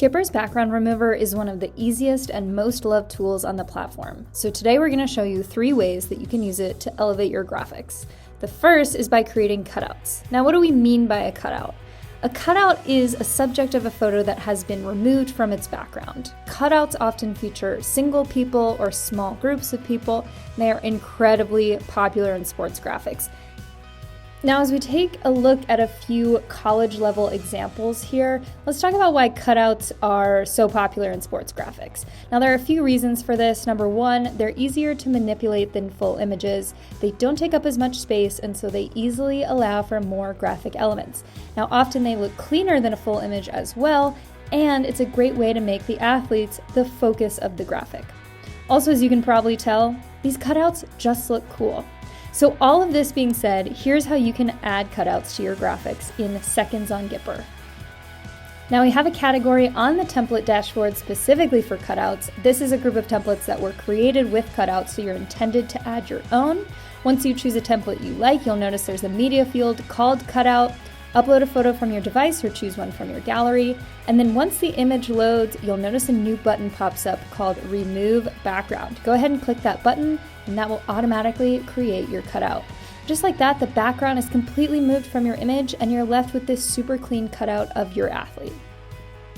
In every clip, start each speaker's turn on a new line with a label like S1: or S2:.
S1: Gipper's background remover is one of the easiest and most loved tools on the platform. So today we're going to show you 3 ways that you can use it to elevate your graphics. The first is by creating cutouts. Now, what do we mean by a cutout? A cutout is a subject of a photo that has been removed from its background. Cutouts often feature single people or small groups of people, and they are incredibly popular in sports graphics. Now, as we take a look at a few college-level examples here, let's talk about why cutouts are so popular in sports graphics. Now, there are a few reasons for this. Number one, they're easier to manipulate than full images. They don't take up as much space, and so they easily allow for more graphic elements. Now, often they look cleaner than a full image as well, and it's a great way to make the athletes the focus of the graphic. Also, as you can probably tell, these cutouts just look cool. So all of this being said, here's how you can add cutouts to your graphics in seconds on Gipper. Now we have a category on the template dashboard specifically for cutouts. This is a group of templates that were created with cutouts, so you're intended to add your own. Once you choose a template you like, you'll notice there's a media field called cutout. Upload a photo from your device or choose one from your gallery. And then once the image loads, you'll notice a new button pops up called Remove Background. Go ahead and click that button and that will automatically create your cutout. Just like that, the background is completely moved from your image and you're left with this super clean cutout of your athlete.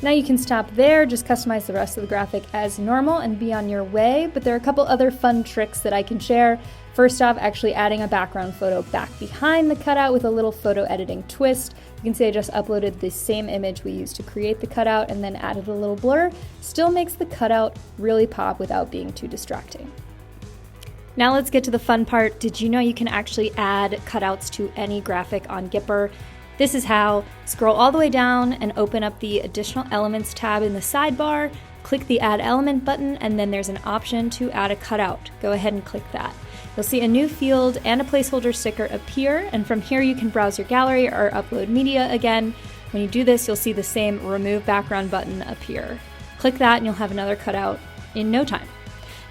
S1: Now you can stop there, just customize the rest of the graphic as normal and be on your way, but there are a couple other fun tricks that I can share. First off, actually adding a background photo back behind the cutout with a little photo editing twist. You can see I just uploaded the same image we used to create the cutout and then added a little blur. Still makes the cutout really pop without being too distracting. Now let's get to the fun part. Did you know you can actually add cutouts to any graphic on Gipper? This is how. Scroll all the way down and open up the Additional Elements tab in the sidebar. Click the Add Element button, and then there's an option to add a cutout. Go ahead and click that. You'll see a new field and a placeholder sticker appear, and from here you can browse your gallery or upload media again. When you do this, you'll see the same Remove Background button appear. Click that and you'll have another cutout in no time.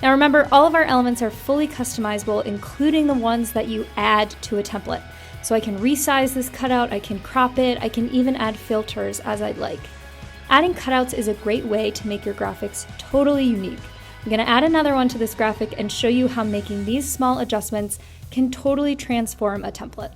S1: Now remember, all of our elements are fully customizable, including the ones that you add to a template. So I can resize this cutout, I can crop it, I can even add filters as I'd like. Adding cutouts is a great way to make your graphics totally unique. I'm going to add another one to this graphic and show you how making these small adjustments can totally transform a template.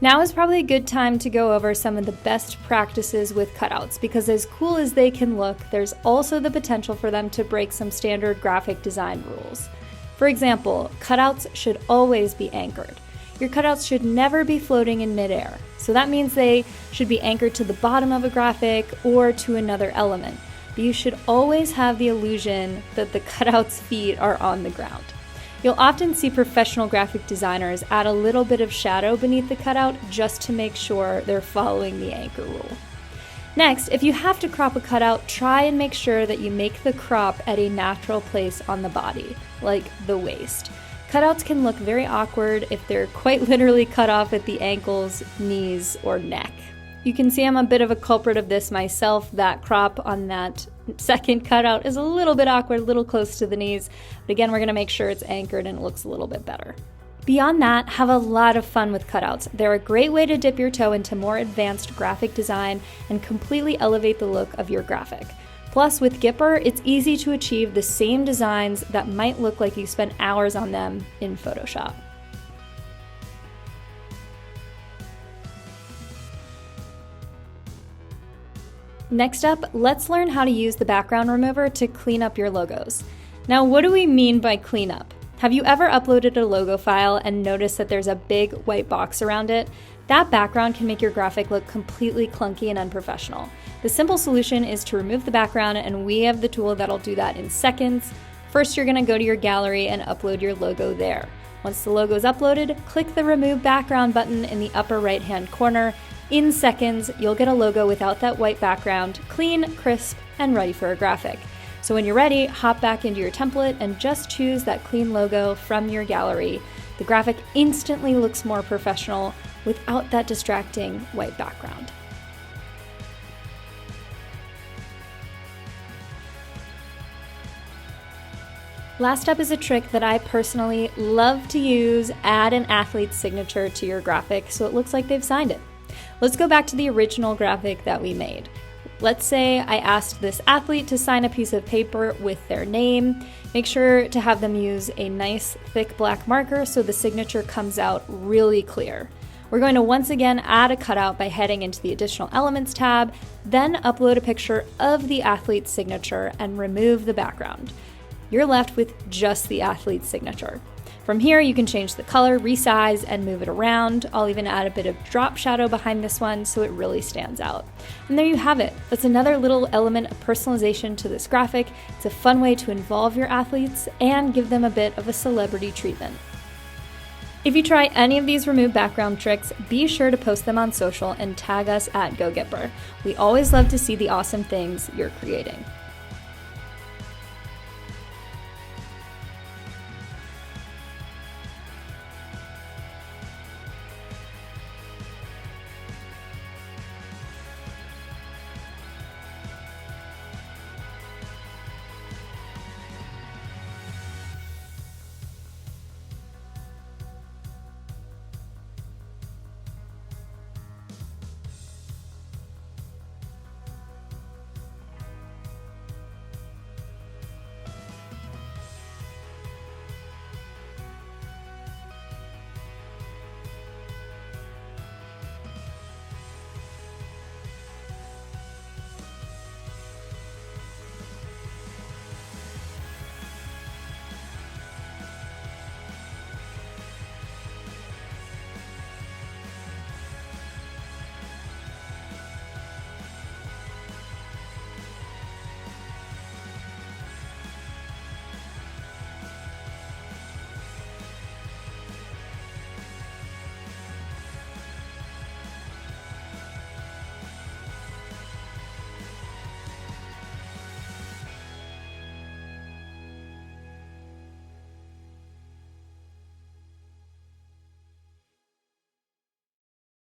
S1: Now is probably a good time to go over some of the best practices with cutouts, because as cool as they can look, there's also the potential for them to break some standard graphic design rules. For example, cutouts should always be anchored. Your cutouts should never be floating in midair. So that means they should be anchored to the bottom of a graphic or to another element. But you should always have the illusion that the cutout's feet are on the ground. You'll often see professional graphic designers add a little bit of shadow beneath the cutout just to make sure they're following the anchor rule. Next, if you have to crop a cutout, try and make sure that you make the crop at a natural place on the body, like the waist. Cutouts can look very awkward if they're quite literally cut off at the ankles, knees, or neck. You can see I'm a bit of a culprit of this myself. That crop on that second cutout is a little bit awkward, a little close to the knees, but again, we're gonna make sure it's anchored and it looks a little bit better. Beyond that, have a lot of fun with cutouts. They're a great way to dip your toe into more advanced graphic design and completely elevate the look of your graphic. Plus, with Gipper, it's easy to achieve the same designs that might look like you spent hours on them in Photoshop. Next up, let's learn how to use the background remover to clean up your logos. Now, what do we mean by clean up? Have you ever uploaded a logo file and noticed that there's a big white box around it? That background can make your graphic look completely clunky and unprofessional. The simple solution is to remove the background, and we have the tool that'll do that in seconds. First, you're going to go to your gallery and upload your logo there. Once the logo is uploaded, click the Remove Background button in the upper right-hand corner. In seconds, you'll get a logo without that white background, clean, crisp, and ready for a graphic. So when you're ready, hop back into your template and just choose that clean logo from your gallery. The graphic instantly looks more professional without that distracting white background. Last up is a trick that I personally love to use. Add an athlete's signature to your graphic so it looks like they've signed it. Let's go back to the original graphic that we made. Let's say I asked this athlete to sign a piece of paper with their name. Make sure to have them use a nice thick black marker so the signature comes out really clear. We're going to once again add a cutout by heading into the Additional Elements tab, then upload a picture of the athlete's signature and remove the background. You're left with just the athlete's signature. From here, you can change the color, resize, and move it around. I'll even add a bit of drop shadow behind this one so it really stands out. And there you have it. That's another little element of personalization to this graphic. It's a fun way to involve your athletes and give them a bit of a celebrity treatment. If you try any of these remove background tricks, be sure to post them on social and tag us at Gipper. We always love to see the awesome things you're creating.